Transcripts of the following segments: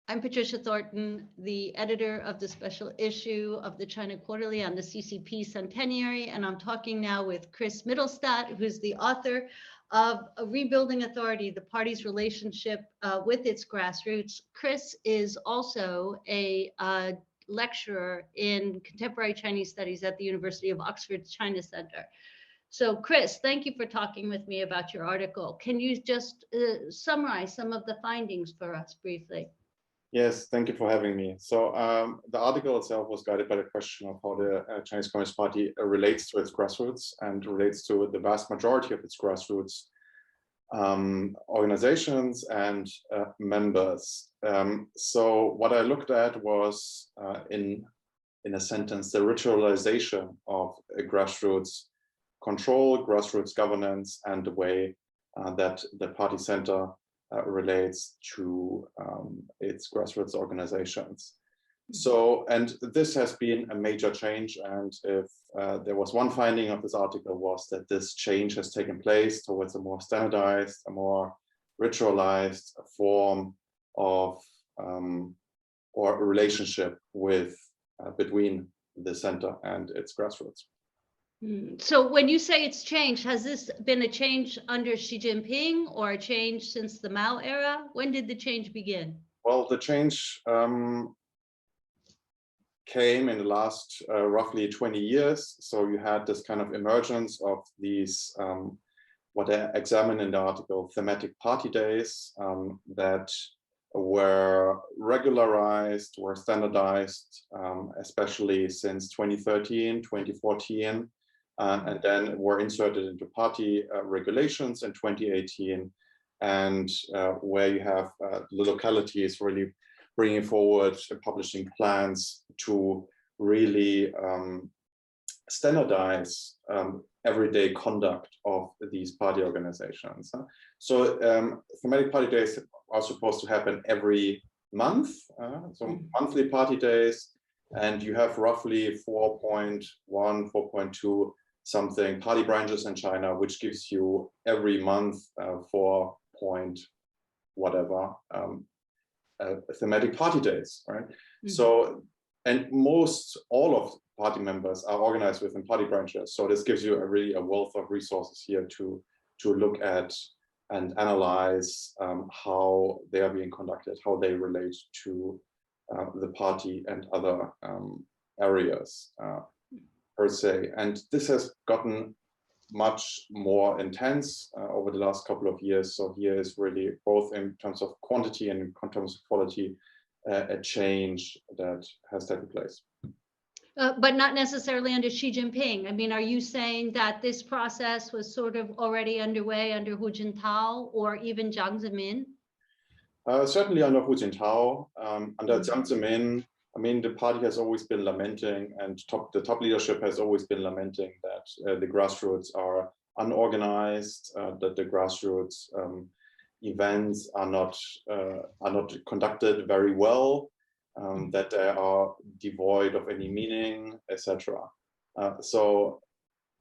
I'm Patricia Thornton, the editor of the special issue of the China Quarterly on the CCP centenary, and I'm talking now with Chris Mittelstaedt, who's the author of Rebuilding Authority, the party's relationship with its grassroots. Chris is also a lecturer in contemporary Chinese studies at the University of Oxford's China Center. So Chris, thank you for talking with me about your article. Can you just summarize some of the findings for us briefly? Yes, thank you for having me. So the article itself was guided by the question of how the Chinese Communist Party relates to its grassroots and relates to the vast majority of its grassroots organizations and members. So what I looked at was, in a sentence, the ritualization of grassroots control, grassroots governance, and the way that the party center relates to its grassroots organizations. So, and this has been a major change, and if there was one finding of this article, was that this change has taken place towards a more standardized, a more ritualized form of or a relationship with between the center and its grassroots. So when you say it's changed, has this been a change under Xi Jinping or a change since the Mao era? When did the change begin? Well, the change came in the last roughly 20 years. So you had this kind of emergence of these, what I examine in the article, thematic party days that were regularized, were standardized, especially since 2013, 2014. And then were inserted into party regulations in 2018, and where you have the localities really bringing forward and publishing plans to really standardize everyday conduct of these party organizations. So thematic party days are supposed to happen every month, so monthly party days, and you have roughly 4.1, 4.2 something party branches in China, which gives you every month 4 point whatever thematic party days, right? Mm-hmm. So, and all of party members are organized within party branches. So this gives you really a wealth of resources here to look at and analyze how they are being conducted, how they relate to the party and other areas. Per se, and this has gotten much more intense over the last couple of years. So here is really, both in terms of quantity and in terms of quality, a change that has taken place. But not necessarily under Xi Jinping. I mean, are you saying that this process was sort of already underway under Hu Jintao or even Jiang Zemin? Certainly under Hu Jintao, under Jiang Zemin. I mean, the party has always been lamenting, and the top leadership has always been lamenting that the grassroots are unorganized, that the grassroots events are not conducted very well, that they are devoid of any meaning, etc. So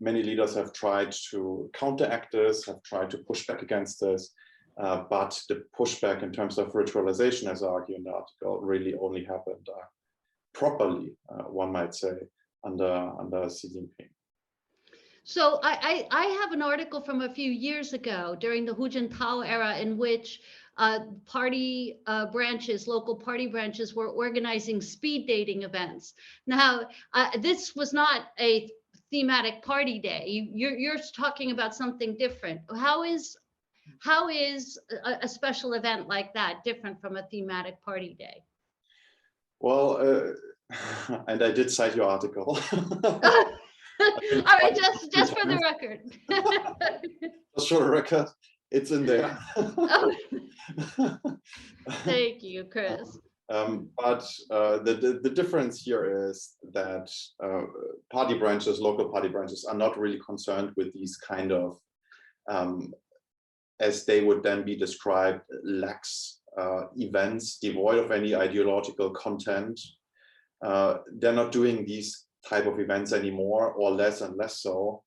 many leaders have tried to counteract this, have tried to push back against this, but the pushback in terms of ritualization, as I argue in the article, really only happened properly, one might say, under Xi Jinping. So I have an article from a few years ago during the Hu Jintao era in which party branches, local party branches, were organizing speed dating events. Now, this was not a thematic party day. You're talking about something different. How is a special event like that different from a thematic party day? Well, and I did cite your article. All right, just for the record. Just for the record, it's in there. Oh. Thank you, Chris. But the difference here is that party branches, local party branches, are not really concerned with these kind of, as they would then be described, lax events devoid of any ideological content. They're not doing these type of events anymore, or less and less so.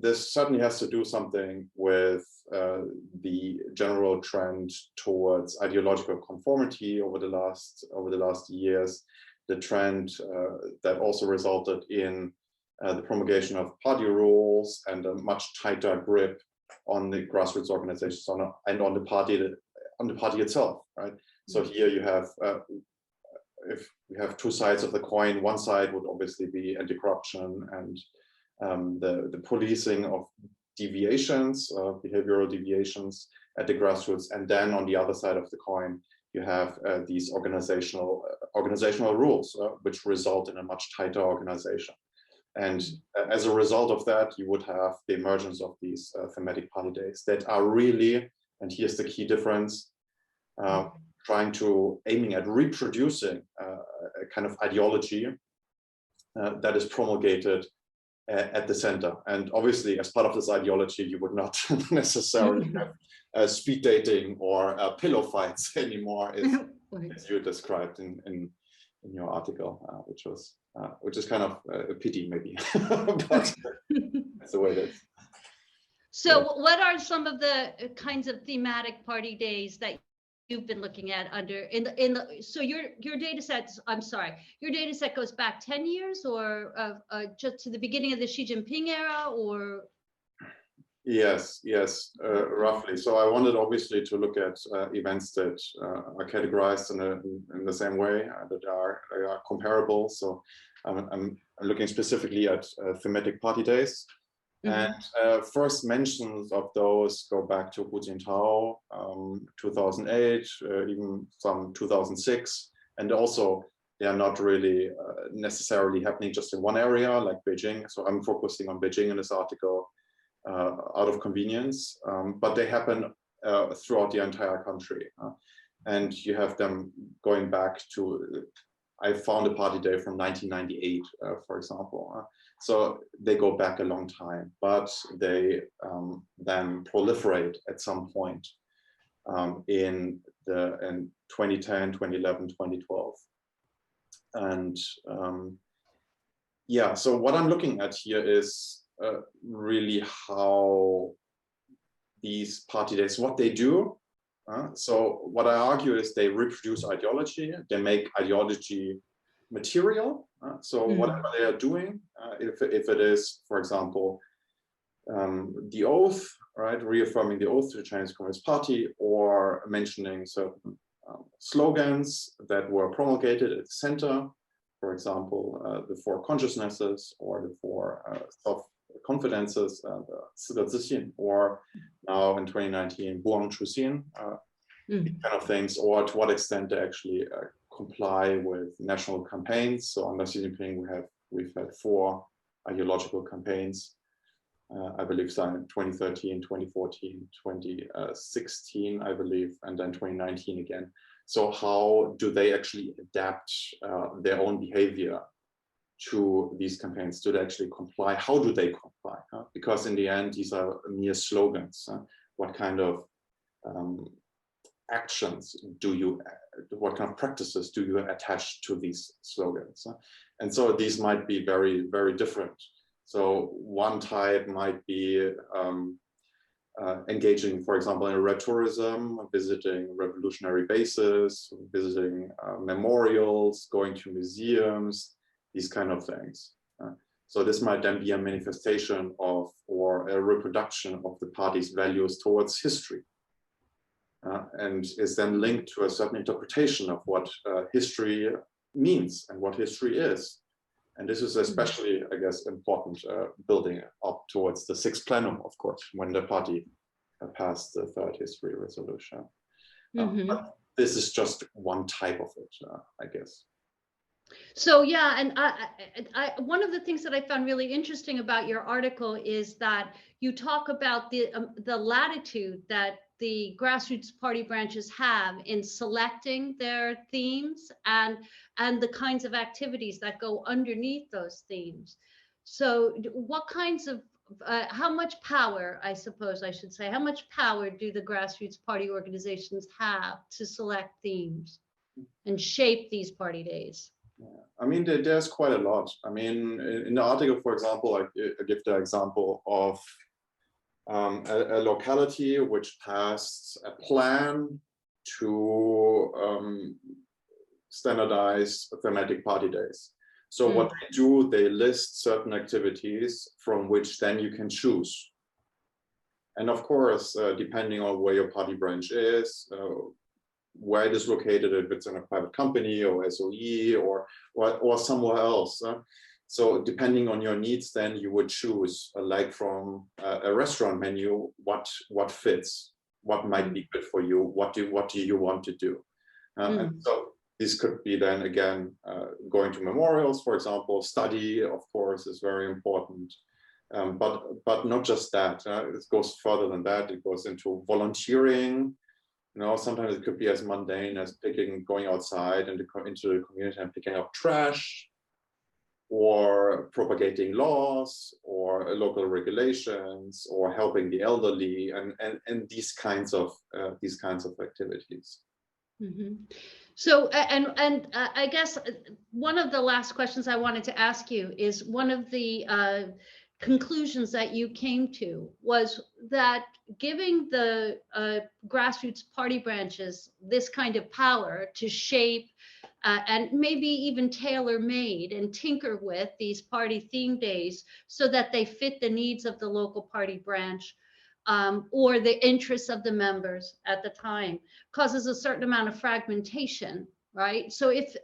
this certainly has to do something with the general trend towards ideological conformity over the last years, the trend that also resulted in the promulgation of party rules and a much tighter grip on the grassroots organizations and on the party itself, right? So here you have, if you have two sides of the coin, one side would obviously be anti-corruption and the policing of deviations, behavioral deviations at the grassroots, and then on the other side of the coin, you have these organizational rules, which result in a much tighter organization. And as a result of that, you would have the emergence of these thematic party days that are really, and here's the key difference, aiming at reproducing a kind of ideology that is promulgated at the center. And obviously, as part of this ideology, you would not necessarily have speed dating or pillow fights anymore, as you described in your article, which is kind of a pity, maybe, but that's the way it is. So, what are some of the kinds of thematic party days that you've been looking at so your data sets, I'm sorry, your data set goes back 10 years or just to the beginning of the Xi Jinping era, or? Yes, roughly. So I wanted obviously to look at events that are categorized in the same way, that are comparable. So I'm looking specifically at thematic party days. And first mentions of those go back to Hu Jintao, 2008, even some 2006. And also, they are not really necessarily happening just in one area, like Beijing. So I'm focusing on Beijing in this article out of convenience, but they happen throughout the entire country. And you have them going back to, I found a party day from 1998, for example. So they go back a long time, but they then proliferate at some point in 2010, 2011, 2012. And yeah, so what I'm looking at here is really how these party days, what they do. So what I argue is they reproduce ideology, they make ideology material. So whatever they are doing, if it is, for example, the oath, right, reaffirming the oath to the Chinese Communist Party, or mentioning certain slogans that were promulgated at the center, for example, the four consciousnesses or the four self-confidences, or now in 2019, Buang Chuxin, kind of things, or to what extent they actually comply with national campaigns. So under Xi Jinping, we've had 4 ideological campaigns, I believe, starting in 2013, 2014, 2016, I believe, and then 2019 again. So how do they actually adapt their own behavior to these campaigns? Do they actually comply? How do they comply? Because in the end, these are mere slogans. What kind of actions what kind of practices do you attach to these slogans? And so these might be very, very different. So one type might be engaging, for example, in red tourism, visiting revolutionary bases, visiting memorials, going to museums, these kind of things. So this might then be a manifestation of, or a reproduction of the party's values towards history. And is then linked to a certain interpretation of what history means and what history is. And this is especially, I guess, important building up towards the 6th plenum, of course, when the party passed the 3rd history resolution. But this is just one type of it, I guess. So yeah, and I one of the things that I found really interesting about your article is that you talk about the latitude that the grassroots party branches have in selecting their themes and the kinds of activities that go underneath those themes. So what kinds of how much power, I suppose I should say, how much power do the grassroots party organizations have to select themes and shape these party days? I mean, there's quite a lot. I mean, in the article, for example, I give the example of a locality which passed a plan to standardize thematic party days. So what they do, they list certain activities from which then you can choose. And of course, depending on where your party branch is, where it is located, if it's in a private company or SOE or somewhere else. So depending on your needs, then you would choose, like from a restaurant menu, what fits, what might be good for you, what do you want to do. And so this could be then again going to memorials, for example. Study, of course, is very important. But not just that. It goes further than that. It goes into volunteering. You know, sometimes it could be as mundane as going outside and into the community and picking up trash, or propagating laws, or local regulations, or helping the elderly, and these kinds of activities. Mm-hmm. So, and I guess one of the last questions I wanted to ask you is, one of the conclusions that you came to was that giving the grassroots party branches this kind of power to shape and maybe even tailor-made and tinker with these party theme days so that they fit the needs of the local party branch or the interests of the members at the time, causes a certain amount of fragmentation, right? So if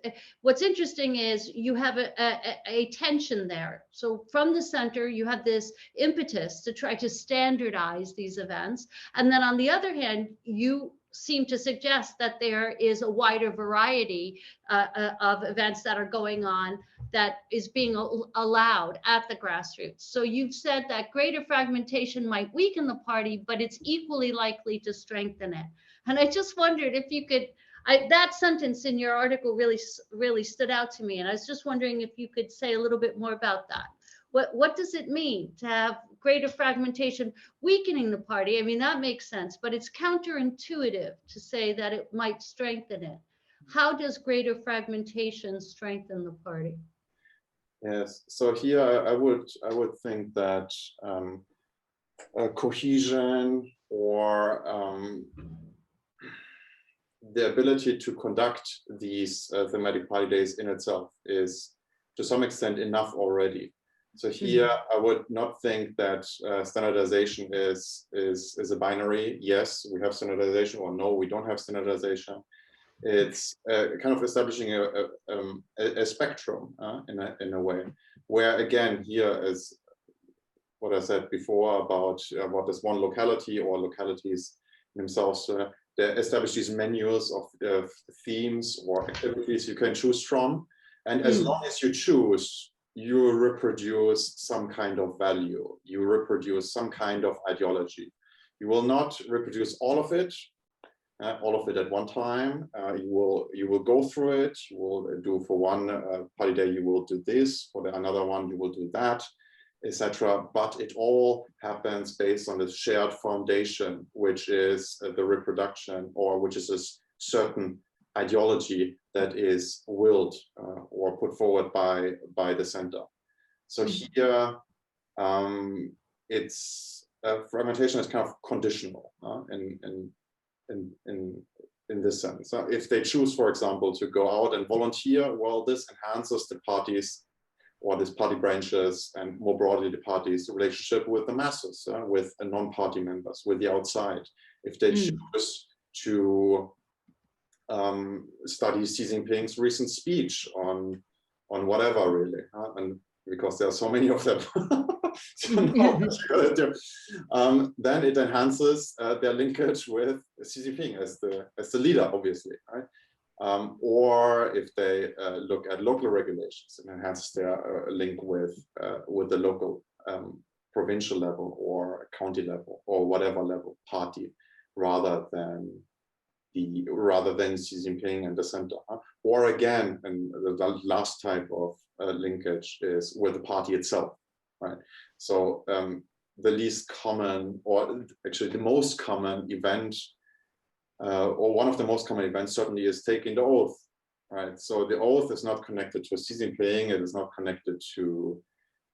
what's interesting is you have a tension there. So from the center, you have this impetus to try to standardize these events. And then on the other hand, you seem to suggest that there is a wider variety of events that are going on that is being allowed at the grassroots. So you've said that greater fragmentation might weaken the party, but it's equally likely to strengthen it. And I just wondered if you could, that sentence in your article really stood out to me. And I was just wondering if you could say a little bit more about that. What does it mean to have greater fragmentation weakening the party? I mean, that makes sense, but it's counterintuitive to say that it might strengthen it. How does greater fragmentation strengthen the party? Yes, so here I would think that cohesion or the ability to conduct these thematic party days in itself is to some extent enough already. So here I would not think that standardization is a binary. Yes, we have standardization, or no, we don't have standardization. It's kind of establishing a spectrum in a way, where again here is what I said before about what is one locality or localities themselves. They establish these menus of themes or activities you can choose from, and as long as you choose, you reproduce some kind of value, you reproduce some kind of ideology. You will not reproduce all of it at one time. You will go through it. You will do for one party day, you will do this, for another one you will do that, etc. But it all happens based on this shared foundation, which is the reproduction, or which is a certain ideology that is willed or put forward by the center. So here, it's fragmentation is kind of conditional in this sense. So if they choose, for example, to go out and volunteer, well, this enhances the parties or these party branches, and more broadly the party's relationship with the masses, with non-party members, with the outside. If they choose to study Xi Jinping's recent speech on whatever, really, and because there are so many of them, then it enhances their linkage with Xi Jinping as the leader, obviously, right? Or if they look at local regulations, it enhances their link with the local provincial level or county level or whatever level party, rather than Xi Jinping and the center. Or again, and the last type of linkage is with the party itself, right? So the least common, or actually the most common event, or one of the most common events certainly, is taking the oath, right? So the oath is not connected to Xi Jinping. It is not connected to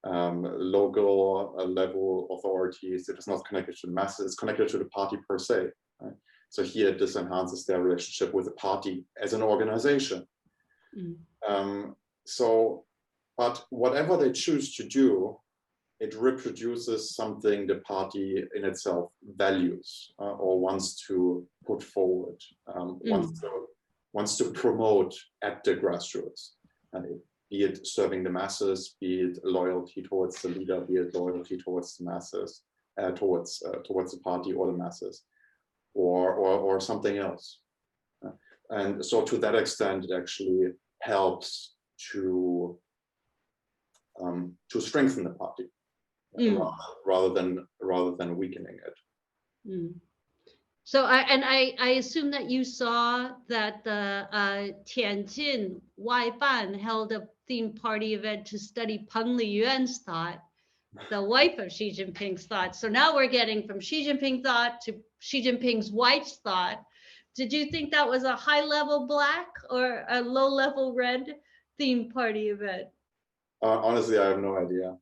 local level authorities. It is not connected to the masses. It's connected to the party per se. Right? So here, this enhances their relationship with the party as an organization. But whatever they choose to do, it reproduces something the party in itself values or wants to put forward, wants to promote at the grassroots, be it serving the masses, be it loyalty towards the leader, be it loyalty towards the masses, towards the party or the masses, or something else. And so to that extent, it actually helps to strengthen the party. Rather than weakening it. So I assume that you saw that the Tianjin Waiban held a themed party event to study Peng Liyuan's thought, the wife of Xi Jinping's thought. So now we're getting from Xi Jinping thought to Xi Jinping's wife's thought. Did you think that was a high-level black or a low-level red themed party event? Honestly, I have no idea.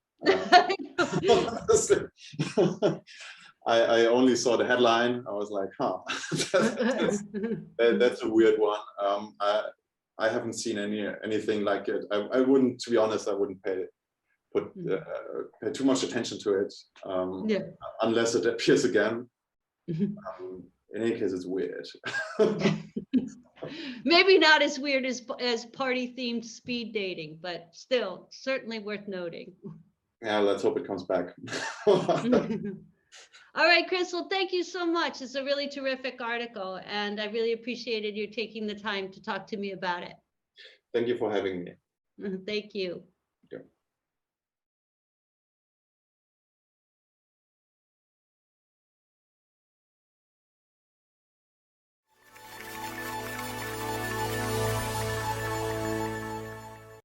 I only saw the headline. I was like, huh, that's a weird one. I haven't seen anything like it. I wouldn't, to be honest, I wouldn't pay too much attention to it unless it appears again. In any case, it's weird. Maybe not as weird as party-themed speed dating, but still certainly worth noting. Yeah, let's hope it comes back. All right, Chris, well, thank you so much. It's a really terrific article, and I really appreciated you taking the time to talk to me about it. Thank you for having me. Thank you.